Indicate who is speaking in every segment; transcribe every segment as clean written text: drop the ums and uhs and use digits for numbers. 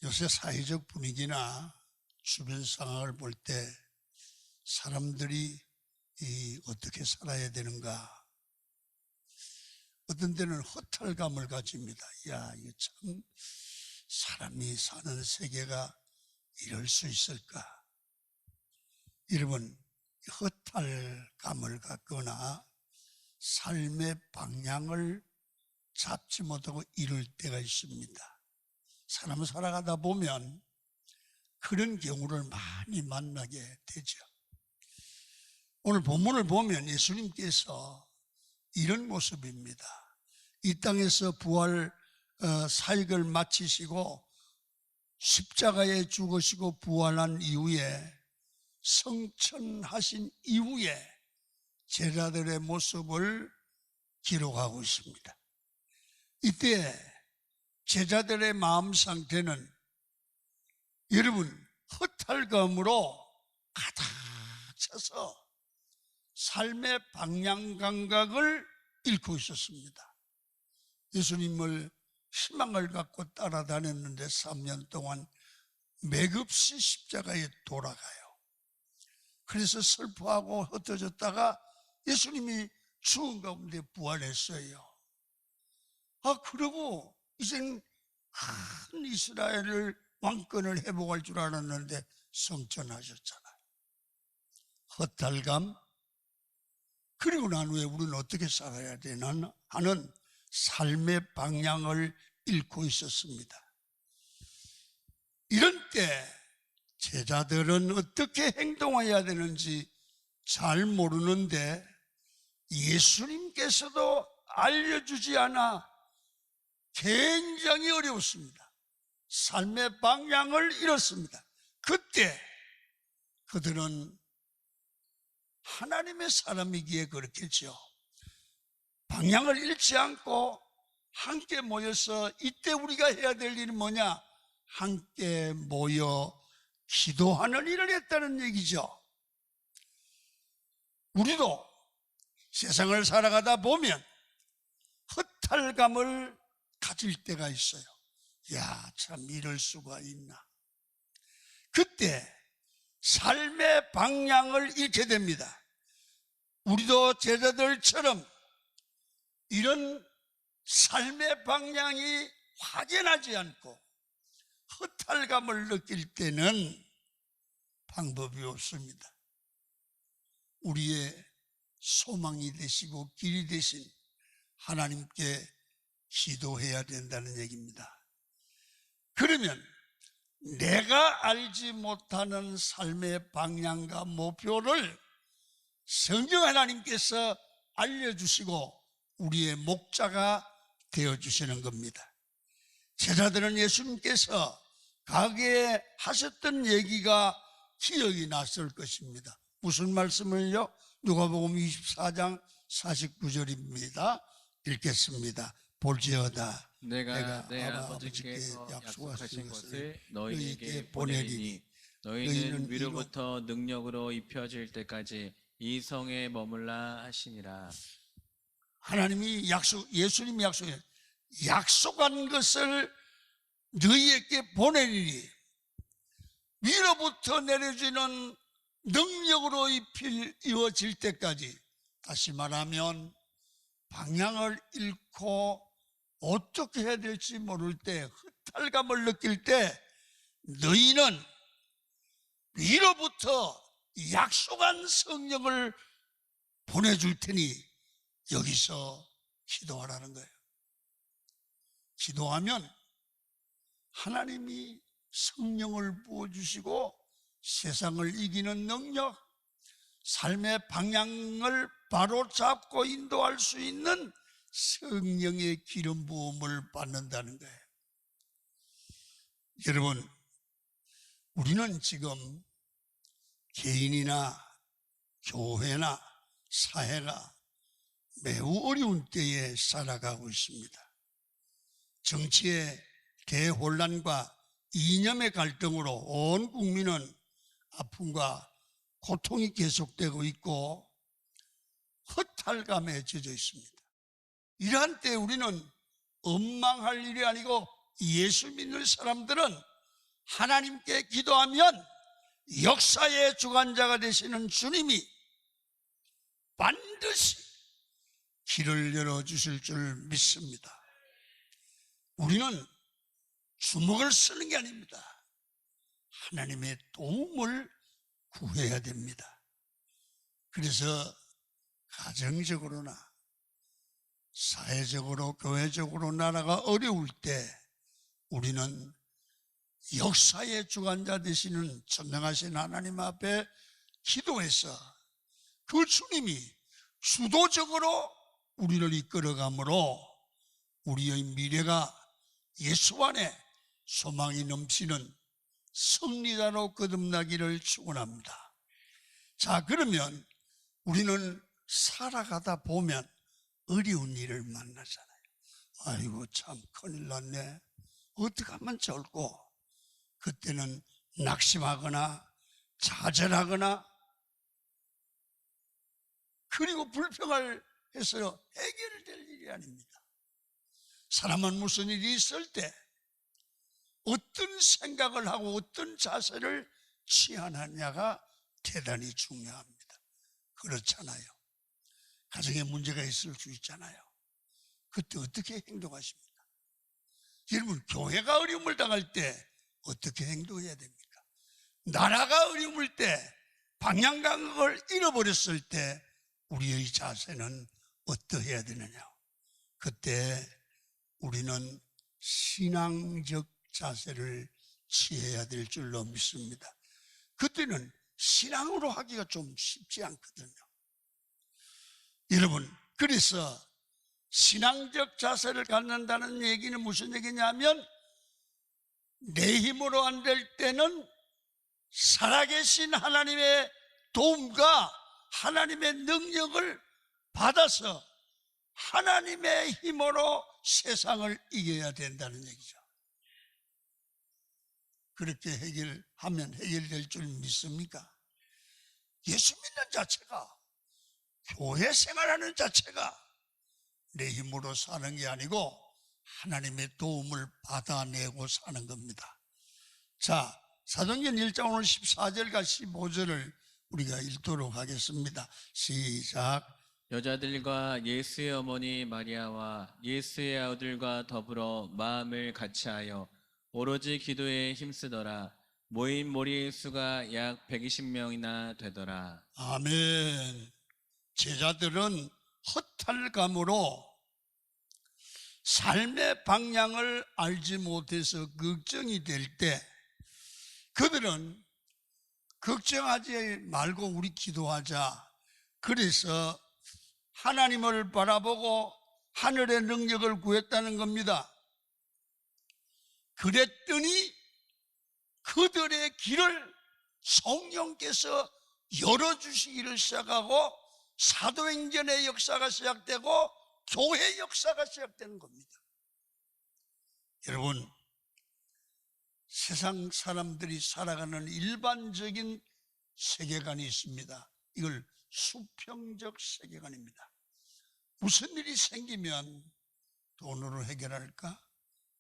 Speaker 1: 요새 사회적 분위기나 주변 상황을 볼 때 사람들이 어떻게 살아야 되는가, 어떤 때는 허탈감을 가집니다. 야, 이거 참 사람이 사는 세계가 이럴 수 있을까? 여러분, 허탈감을 갖거나 삶의 방향을 잡지 못하고 이럴 때가 있습니다. 사람 살아가다 보면 그런 경우를 많이 만나게 되죠. 오늘 본문을 보면 예수님께서 이런 모습입니다. 이 땅에서 부활 사역을 마치시고 십자가에 죽으시고 부활한 이후에 성천하신 이후에 제자들의 모습을 기록하고 있습니다. 이때 제자들의 마음 상태는 여러분 허탈감으로 가득 차서 삶의 방향 감각을 잃고 있었습니다. 예수님을 희망을 갖고 따라다녔는데 3년 동안 맥없이 십자가에 돌아가요. 그래서 슬퍼하고 흩어졌다가 예수님이 죽은 가운데 부활했어요. 그러고 이젠 큰 이스라엘을 왕권을 회복할 줄 알았는데 성천하셨잖아요. 허탈감, 그리고 난 후에 우리는 어떻게 살아야 되나 하는 삶의 방향을 잃고 있었습니다. 이런 때 제자들은 어떻게 행동해야 되는지 잘 모르는데 예수님께서도 알려주지 않아 굉장히 어려웠습니다. 삶의 방향을 잃었습니다. 그때 그들은 하나님의 사람이기에 그렇겠죠. 방향을 잃지 않고 함께 모여서 이때 우리가 해야 될 일이 뭐냐? 함께 모여 기도하는 일을 했다는 얘기죠. 우리도 세상을 살아가다 보면 허탈감을 가질 때가 있어요. 야, 참 이럴 수가 있나. 그때 삶의 방향을 잃게 됩니다. 우리도 제자들처럼 이런 삶의 방향이 확연하지 않고 허탈감을 느낄 때는 방법이 없습니다. 우리의 소망이 되시고 길이 되신 하나님께 기도해야 된다는 얘기입니다. 그러면 내가 알지 못하는 삶의 방향과 목표를 성령 하나님께서 알려주시고 우리의 목자가 되어주시는 겁니다. 제자들은 예수님께서 가게에 하셨던 얘기가 기억이 났을 것입니다. 무슨 말씀을요? 누가복음 24장 49절입니다. 읽겠습니다. 볼지어다
Speaker 2: 내가 내 아버지께서 약속하신 것을 너희에게 보내리니 너희는 위로부터 능력으로 입혀질 때까지 이 성에 머물라 하시니라.
Speaker 1: 하나님이 예수님이 약속한 것을 너희에게 보내리니 위로부터 내려지는 능력으로 이어질 때까지, 다시 말하면 방향을 잃고 어떻게 해야 될지 모를 때, 허탈감을 느낄 때 너희는 위로부터 약속한 성령을 보내줄 테니 여기서 기도하라는 거예요. 기도하면 하나님이 성령을 부어주시고 세상을 이기는 능력, 삶의 방향을 바로 잡고 인도할 수 있는 성령의 기름 부음을 받는다는 거예요. 여러분, 우리는 지금 개인이나 교회나 사회가 매우 어려운 때에 살아가고 있습니다. 정치의 대혼란과 이념의 갈등으로 온 국민은 아픔과 고통이 계속되고 있고 허탈감에 젖어 있습니다. 이러한 때 우리는 원망할 일이 아니고 예수 믿는 사람들은 하나님께 기도하면 역사의 주관자가 되시는 주님이 반드시 길을 열어주실 줄 믿습니다. 우리는 주먹을 쓰는 게 아닙니다. 하나님의 도움을 구해야 됩니다. 그래서 가정적으로나 사회적으로 교회적으로 나라가 어려울 때 우리는 역사의 주관자 되시는 전능하신 하나님 앞에 기도해서 그 주님이 주도적으로 우리를 이끌어가므로 우리의 미래가 예수 안에 소망이 넘치는 승리자로 거듭나기를 축원합니다. 자, 그러면 우리는 살아가다 보면 어려운 일을 만나잖아요. 아이고 참 큰일 났네. 어떻게 하면 좋을꼬? 그때는 낙심하거나 좌절하거나 그리고 불평을 해서 해결될 일이 아닙니다. 사람은 무슨 일이 있을 때 어떤 생각을 하고 어떤 자세를 취하느냐가 대단히 중요합니다. 그렇잖아요. 가정에 문제가 있을 수 있잖아요. 그때 어떻게 행동하십니까? 여러분, 교회가 어려움을 당할 때 어떻게 행동해야 됩니까? 나라가 어려움을 때, 방향감을 잃어버렸을 때 우리의 자세는 어떠해야 되느냐? 그때 우리는 신앙적 자세를 취해야 될 줄로 믿습니다. 그때는 신앙으로 하기가 좀 쉽지 않거든요. 여러분, 그래서 신앙적 자세를 갖는다는 얘기는 무슨 얘기냐면 내 힘으로 안 될 때는 살아계신 하나님의 도움과 하나님의 능력을 받아서 하나님의 힘으로 세상을 이겨야 된다는 얘기죠. 그렇게 해결하면 해결될 줄 믿습니까? 예수 믿는 자체가, 교회 생활하는 자체가 내 힘으로 사는 게 아니고 하나님의 도움을 받아내고 사는 겁니다. 자, 사도행전 1장 오늘 14절과 15절을 우리가 읽도록 하겠습니다. 시작.
Speaker 2: 여자들과 예수의 어머니 마리아와 예수의 아들과 더불어 마음을 같이하여 오로지 기도에 힘쓰더라. 모인 무리의 수가 약 120명이나 되더라.
Speaker 1: 아멘. 제자들은 허탈감으로 삶의 방향을 알지 못해서 걱정이 될 때 그들은 걱정하지 말고 우리 기도하자. 그래서 하나님을 바라보고 하늘의 능력을 구했다는 겁니다. 그랬더니 그들의 길을 성령께서 열어주시기를 시작하고 사도행전의 역사가 시작되고 교회 역사가 시작되는 겁니다. 여러분, 세상 사람들이 살아가는 일반적인 세계관이 있습니다. 이걸 수평적 세계관입니다. 무슨 일이 생기면 돈으로 해결할까?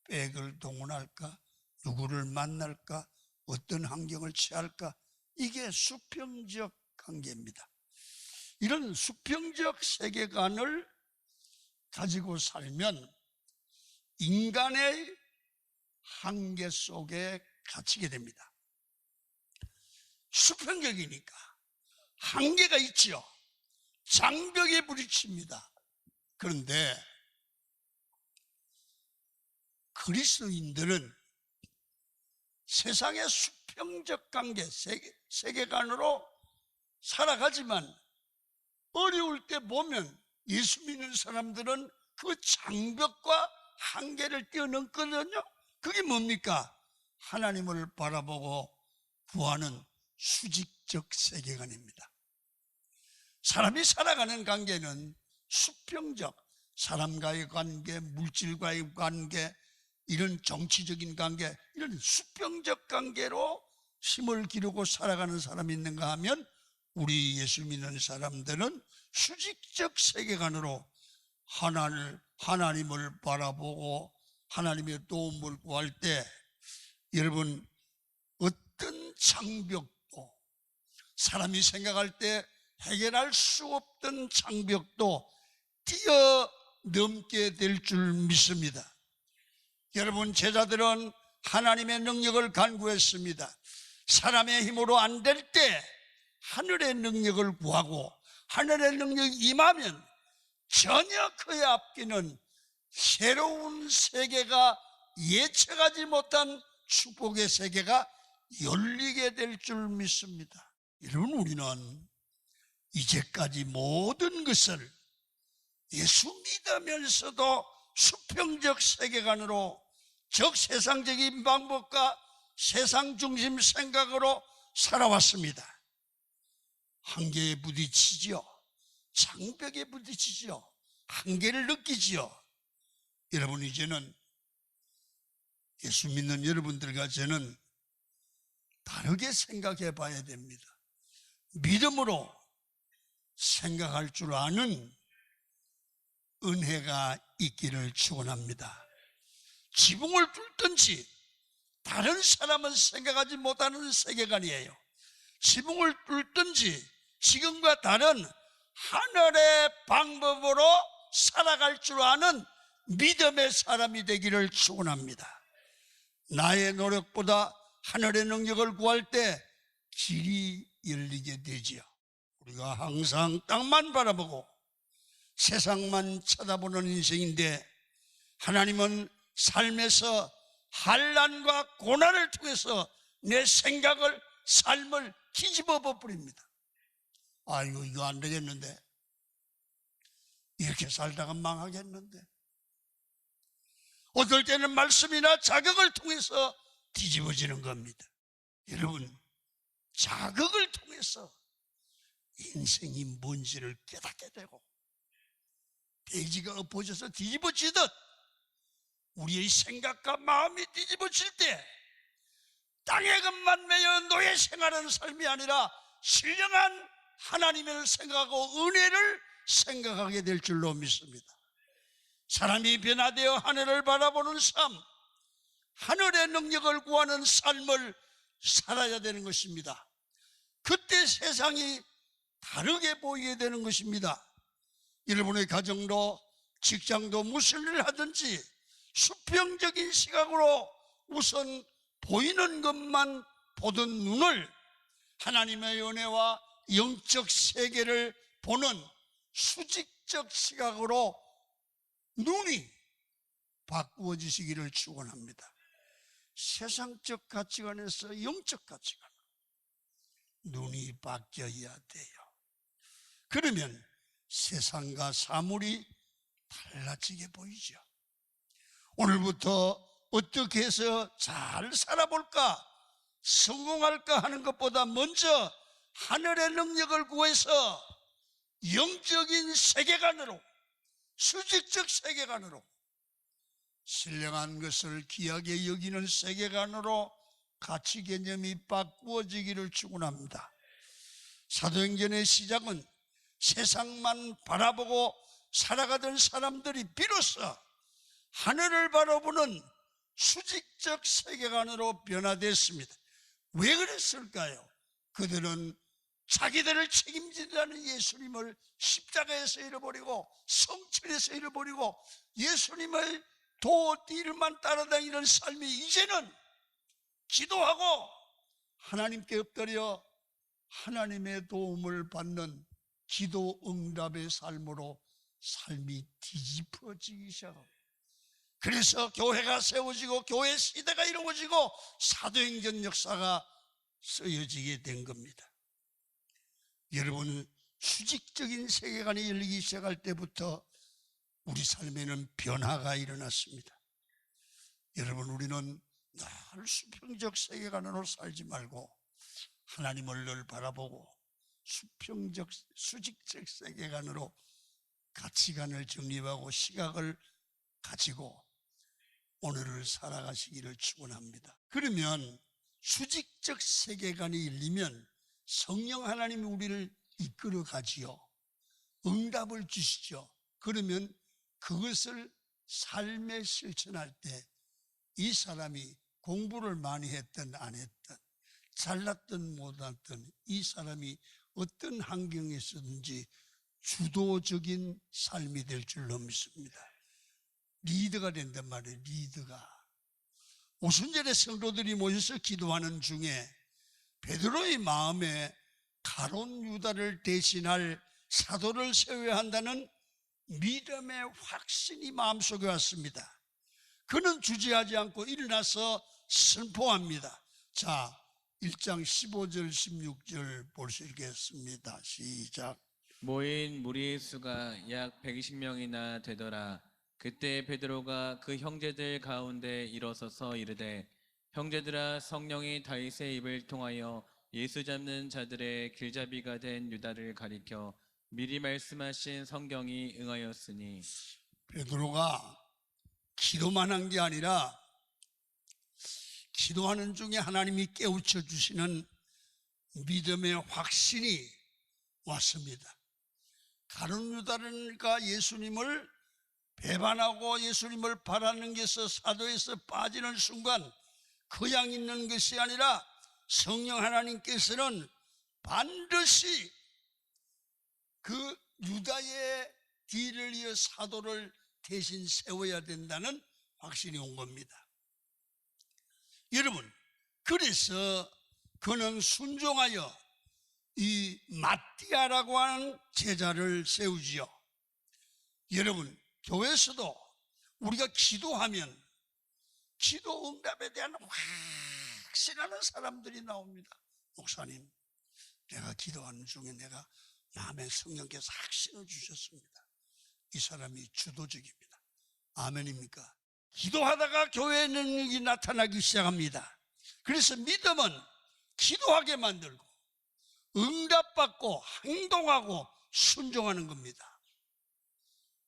Speaker 1: 백을 동원할까? 누구를 만날까? 어떤 환경을 취할까? 이게 수평적 관계입니다. 이런 수평적 세계관을 가지고 살면 인간의 한계 속에 갇히게 됩니다. 수평적이니까 한계가 있죠. 장벽에 부딪힙니다. 그런데 그리스도인들은 세상의 수평적 관계, 세계관으로 살아가지만 어려울 때 보면 예수 믿는 사람들은 그 장벽과 한계를 뛰어넘거든요. 그게 뭡니까? 하나님을 바라보고 구하는 수직적 세계관입니다. 사람이 살아가는 관계는 수평적, 사람과의 관계, 물질과의 관계, 이런 정치적인 관계, 이런 수평적 관계로 힘을 기르고 살아가는 사람이 있는가 하면 우리 예수 믿는 사람들은 수직적 세계관으로 하나님을 바라보고 하나님의 도움을 구할 때, 여러분, 어떤 장벽도, 사람이 생각할 때 해결할 수 없던 장벽도 뛰어넘게 될 줄 믿습니다. 여러분, 제자들은 하나님의 능력을 간구했습니다. 사람의 힘으로 안 될 때 하늘의 능력을 구하고, 하늘의 능력이 임하면 전혀 그에 앞기는 새로운 세계가, 예측하지 못한 축복의 세계가 열리게 될 줄 믿습니다. 여러분, 우리는 이제까지 모든 것을 예수 믿으면서도 수평적 세계관으로, 즉 세상적인 방법과 세상 중심 생각으로 살아왔습니다. 한계에 부딪히지요. 장벽에 부딪히지요. 한계를 느끼지요. 여러분, 이제는 예수 믿는 여러분들과 저는 다르게 생각해 봐야 됩니다. 믿음으로 생각할 줄 아는 은혜가 있기를 축원합니다. 지붕을 뚫든지, 다른 사람은 생각하지 못하는 세계관이에요. 지붕을 뚫든지 지금과 다른 하늘의 방법으로 살아갈 줄 아는 믿음의 사람이 되기를 축원합니다. 나의 노력보다 하늘의 능력을 구할 때 길이 열리게 되지요. 우리가 항상 땅만 바라보고 세상만 쳐다보는 인생인데, 하나님은 삶에서 환난과 고난을 통해서 내 생각을, 삶을 뒤집어 버립니다. 아이고, 이거 안 되겠는데, 이렇게 살다가 망하겠는데. 어떨 때는 말씀이나 자극을 통해서 뒤집어지는 겁니다. 여러분, 자극을 통해서 인생이 뭔지를 깨닫게 되고, 대지가 엎어져서 뒤집어지듯 우리의 생각과 마음이 뒤집어질 때, 땅에 것만 매여 노예 생활하는 삶이 아니라 신령한 하나님을 생각하고 은혜를 생각하게 될 줄로 믿습니다. 사람이 변화되어 하늘을 바라보는 삶, 하늘의 능력을 구하는 삶을 살아야 되는 것입니다. 그때 세상이 다르게 보이게 되는 것입니다. 여러분의 가정도, 직장도 무슨 일을 하든지 수평적인 시각으로 우선 보이는 것만 보던 눈을 하나님의 은혜와 영적 세계를 보는 수직적 시각으로 눈이 바꾸어지시기를 축원합니다. 세상적 가치관에서 영적 가치관, 눈이 바뀌어야 돼요. 그러면 세상과 사물이 달라지게 보이죠. 오늘부터 어떻게 해서 잘 살아볼까, 성공할까 하는 것보다 먼저 하늘의 능력을 구해서 영적인 세계관으로, 수직적 세계관으로, 신령한 것을 귀하게 여기는 세계관으로 가치 개념이 바꾸어지기를 축원합니다. 사도행전의 시작은 세상만 바라보고 살아가던 사람들이 비로소 하늘을 바라보는 수직적 세계관으로 변화됐습니다. 왜 그랬을까요? 그들은 자기들을 책임진다는 예수님을 십자가에서 잃어버리고, 성천에서 잃어버리고, 예수님의 도길만 따라다니는 삶이 이제는 기도하고 하나님께 엎드려 하나님의 도움을 받는 기도 응답의 삶으로 삶이 뒤집어지기 시작합니다. 그래서 교회가 세워지고 교회 시대가 이루어지고 사도행전 역사가 쓰여지게 된 겁니다. 여러분, 수직적인 세계관이 열리기 시작할 때부터 우리 삶에는 변화가 일어났습니다. 여러분, 우리는 늘 수평적 세계관으로 살지 말고 하나님을 늘 바라보고 수평적, 수직적 세계관으로 가치관을 정립하고 시각을 가지고 오늘을 살아가시기를 축원합니다. 그러면 수직적 세계관이 열리면 성령 하나님이 우리를 이끌어 가지요. 응답을 주시죠. 그러면 그것을 삶에 실천할 때 이 사람이 공부를 많이 했든 안 했든, 잘났든 못났든 이 사람이 어떤 환경에서든지 주도적인 삶이 될 줄로 믿습니다. 리더가 된단 말이에요. 리더가. 오순절에 성도들이 모여서 기도하는 중에 베드로의 마음에 가룟 유다를 대신할 사도를 세워야 한다는 믿음의 확신이 마음속에 왔습니다. 그는 주저하지 않고 일어나서 선포합니다. 자, 1장 15절 16절 볼 수 있겠습니다. 시작.
Speaker 2: 모인 무리의 수가 약 120명이나 되더라. 그때 베드로가 그 형제들 가운데 일어서서 이르되, 형제들아, 성령이 다윗의 입을 통하여 예수 잡는 자들의 길잡이가 된 유다를 가리켜 미리 말씀하신 성경이 응하였으니.
Speaker 1: 베드로가 기도만 한 게 아니라 기도하는 중에 하나님이 깨우쳐 주시는 믿음의 확신이 왔습니다. 가룟 유다가 예수님을 배반하고 예수님을 바라는 것에서 사도에서 빠지는 순간 그냥 있는 것이 아니라 성령 하나님께서는 반드시 그 유다의 뒤를 이어 사도를 대신 세워야 된다는 확신이 온 겁니다. 여러분, 그래서 그는 순종하여 이 마띠아라고 하는 제자를 세우지요. 여러분, 교회에서도 우리가 기도하면 기도 응답에 대한 확신하는 사람들이 나옵니다. 목사님, 내가 기도하는 중에 내가 마음에 성령께서 확신을 주셨습니다. 이 사람이 주도적입니다. 아멘입니까? 기도하다가 교회의 능력이 나타나기 시작합니다. 그래서 믿음은 기도하게 만들고 응답받고 행동하고 순종하는 겁니다.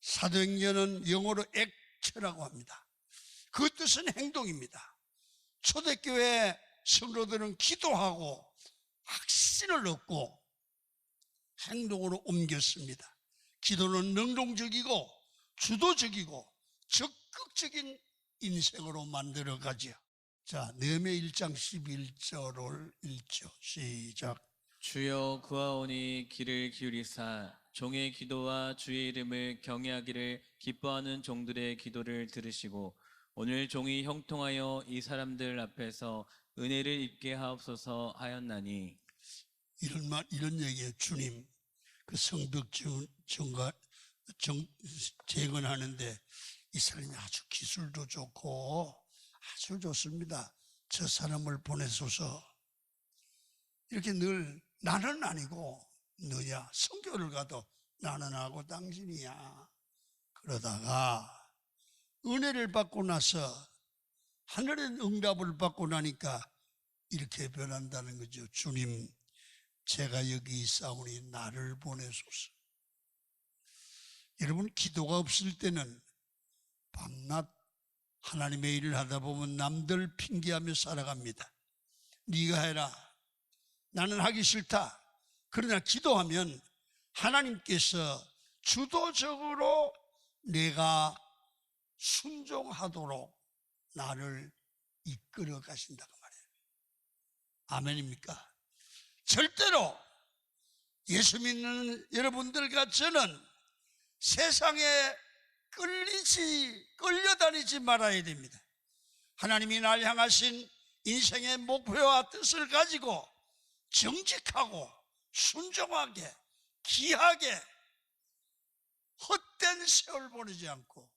Speaker 1: 사도행전은 영어로 액트라고 합니다. 그 뜻은 행동입니다. 초대교회 성도들은 기도하고 확신을 얻고 행동으로 옮겼습니다. 기도는 능동적이고 주도적이고 적극적인 인생으로 만들어가죠. 자, 느헤미야 1장 11절을 읽죠. 시작.
Speaker 2: 주여, 구하오니 귀를 기울이사 종의 기도와 주의 이름을 경외하기를 기뻐하는 종들의 기도를 들으시고 오늘 종이 형통하여 이 사람들 앞에서 은혜를 입게 하옵소서 하였나니.
Speaker 1: 이런 얘기예요. 주님, 그 성벽 재건하는데 이 사람이 아주 기술도 좋고 아주 좋습니다. 저 사람을 보내소서. 이렇게 늘 나는 아니고 너야. 성교를 가도 나는 하고 당신이야. 그러다가 은혜를 받고 나서 하늘의 응답을 받고 나니까 이렇게 변한다는 거죠. 주님, 제가 여기 있사오니 나를 보내소서. 여러분, 기도가 없을 때는 밤낮 하나님의 일을 하다 보면 남들 핑계하며 살아갑니다. 네가 해라. 나는 하기 싫다. 그러나 기도하면 하나님께서 주도적으로 내가 순종하도록 나를 이끌어 가신다고 말해요. 아멘입니까? 절대로 예수 믿는 여러분들과 저는 세상에 끌려다니지 말아야 됩니다. 하나님이 날 향하신 인생의 목표와 뜻을 가지고 정직하고 순종하게 귀하게 헛된 세월 보내지 않고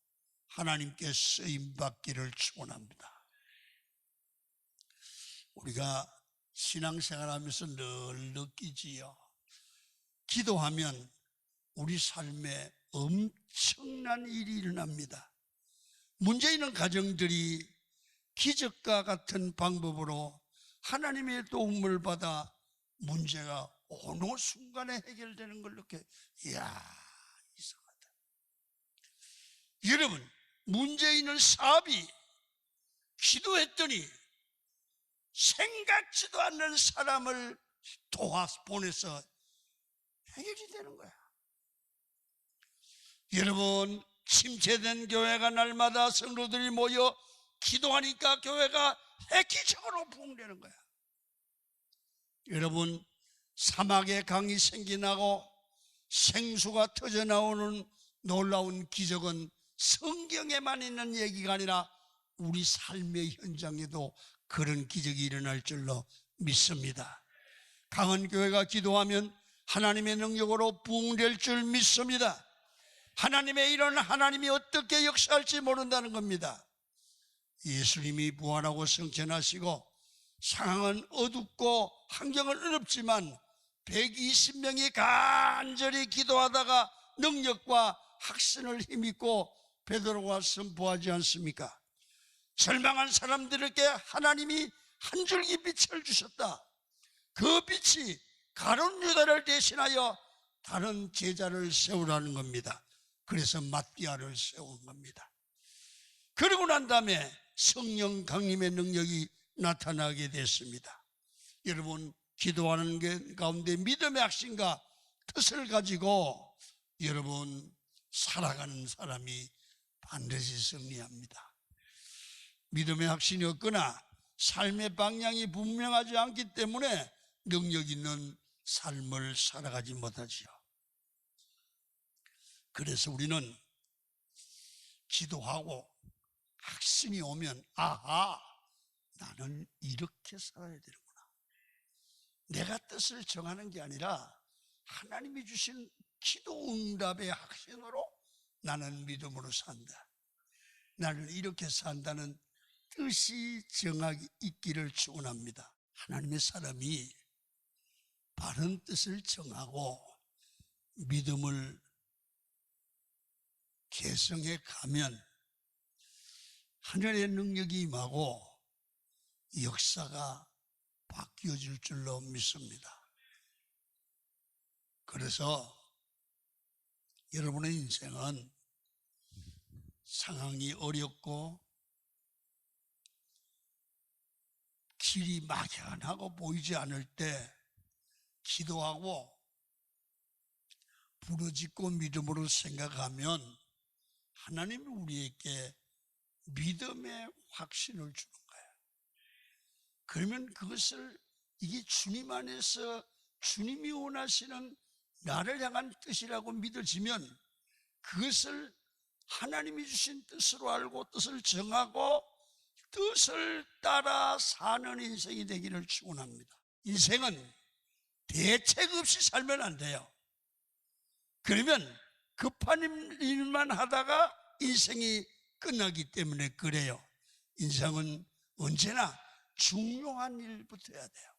Speaker 1: 하나님께 쓰임받기를 축원합니다. 우리가 신앙생활하면서 늘 느끼지요. 기도하면 우리 삶에 엄청난 일이 일어납니다. 문제 있는 가정들이 기적과 같은 방법으로 하나님의 도움을 받아 문제가 어느 순간에 해결되는 걸 이렇게 이야, 이상하다. 여러분, 문제 있는 사업이 기도했더니 생각지도 않는 사람을 보내서 해결이 되는 거야. 여러분, 침체된 교회가 날마다 성도들이 모여 기도하니까 교회가 획기적으로 부흥되는 거야. 여러분, 사막에 강이 생겨나고 생수가 터져나오는 놀라운 기적은 성경에만 있는 얘기가 아니라 우리 삶의 현장에도 그런 기적이 일어날 줄로 믿습니다. 강한 교회가 기도하면 하나님의 능력으로 부흥될 줄 믿습니다. 하나님의 일은 하나님이 어떻게 역사할지 모른다는 겁니다. 예수님이 부활하고 승천하시고 상황은 어둡고 환경은 어렵지만 120명이 간절히 기도하다가 능력과 확신을 힘입고 베드로가 선포하지 않습니까? 절망한 사람들에게 하나님이 한 줄기 빛을 주셨다. 그 빛이 가룟 유다를 대신하여 다른 제자를 세우라는 겁니다. 그래서 마띠아를 세운 겁니다. 그러고 난 다음에 성령 강림의 능력이 나타나게 됐습니다. 여러분, 기도하는 게 가운데 믿음의 확신과 뜻을 가지고 여러분 살아가는 사람이 반드시 승리합니다. 믿음의 확신이 없거나 삶의 방향이 분명하지 않기 때문에 능력 있는 삶을 살아가지 못하지요. 그래서 우리는 기도하고 확신이 오면 아하, 나는 이렇게 살아야 되는구나. 내가 뜻을 정하는 게 아니라 하나님이 주신 기도 응답의 확신으로 나는 믿음으로 산다. 나는 이렇게 산다는 뜻이 정하기 있기를 축원합니다. 하나님의 사람이 바른 뜻을 정하고 믿음을 개성해 가면 하늘의 능력이 임하고 역사가 바뀌어질 줄로 믿습니다. 그래서 여러분의 인생은 상황이 어렵고 길이 막연하고 보이지 않을 때 기도하고 부르짖고 믿음으로 생각하면 하나님이 우리에게 믿음의 확신을 주는 거예요. 그러면 그것을 이게 주님 안에서 주님이 원하시는 나를 향한 뜻이라고 믿어지면 그것을 하나님이 주신 뜻으로 알고 뜻을 정하고 뜻을 따라 사는 인생이 되기를 축원합니다. 인생은 대책 없이 살면 안 돼요. 그러면 급한 일만 하다가 인생이 끝나기 때문에 그래요. 인생은 언제나 중요한 일부터 해야 돼요.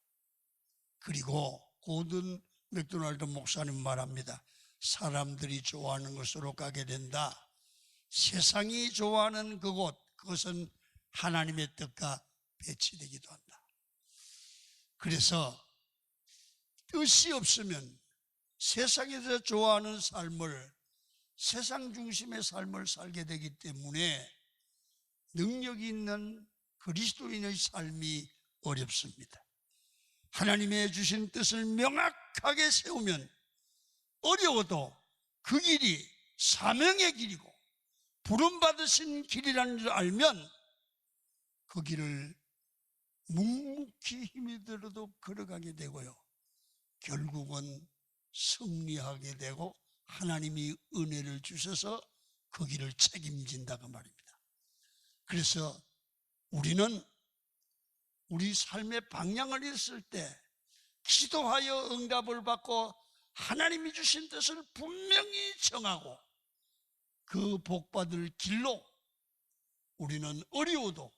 Speaker 1: 그리고 고든 맥도날드 목사님 말합니다. 사람들이 좋아하는 것으로 가게 된다. 세상이 좋아하는 그것은 하나님의 뜻과 배치되기도 한다. 그래서 뜻이 없으면 세상에서 좋아하는 삶을, 세상 중심의 삶을 살게 되기 때문에 능력이 있는 그리스도인의 삶이 어렵습니다. 하나님의 주신 뜻을 명확하게 세우면 어려워도 그 길이 사명의 길이고 부름받으신 길이라는 줄 알면 그 길을 묵묵히 힘이 들어도 걸어가게 되고요. 결국은 승리하게 되고 하나님이 은혜를 주셔서 그 길을 책임진다고 말입니다. 그래서 우리는 우리 삶의 방향을 잃었을 때 기도하여 응답을 받고 하나님이 주신 뜻을 분명히 정하고 그 복받을 길로 우리는 어려워도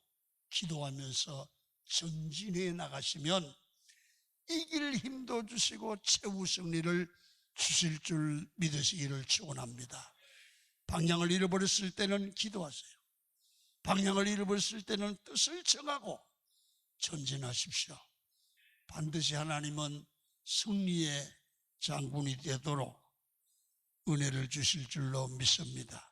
Speaker 1: 기도하면서 전진해 나가시면 이길 힘도 주시고 최후 승리를 주실 줄 믿으시기를 축원합니다. 방향을 잃어버렸을 때는 기도하세요. 방향을 잃어버렸을 때는 뜻을 정하고 전진하십시오. 반드시 하나님은 승리의 장군이 되도록 은혜를 주실 줄로 믿습니다.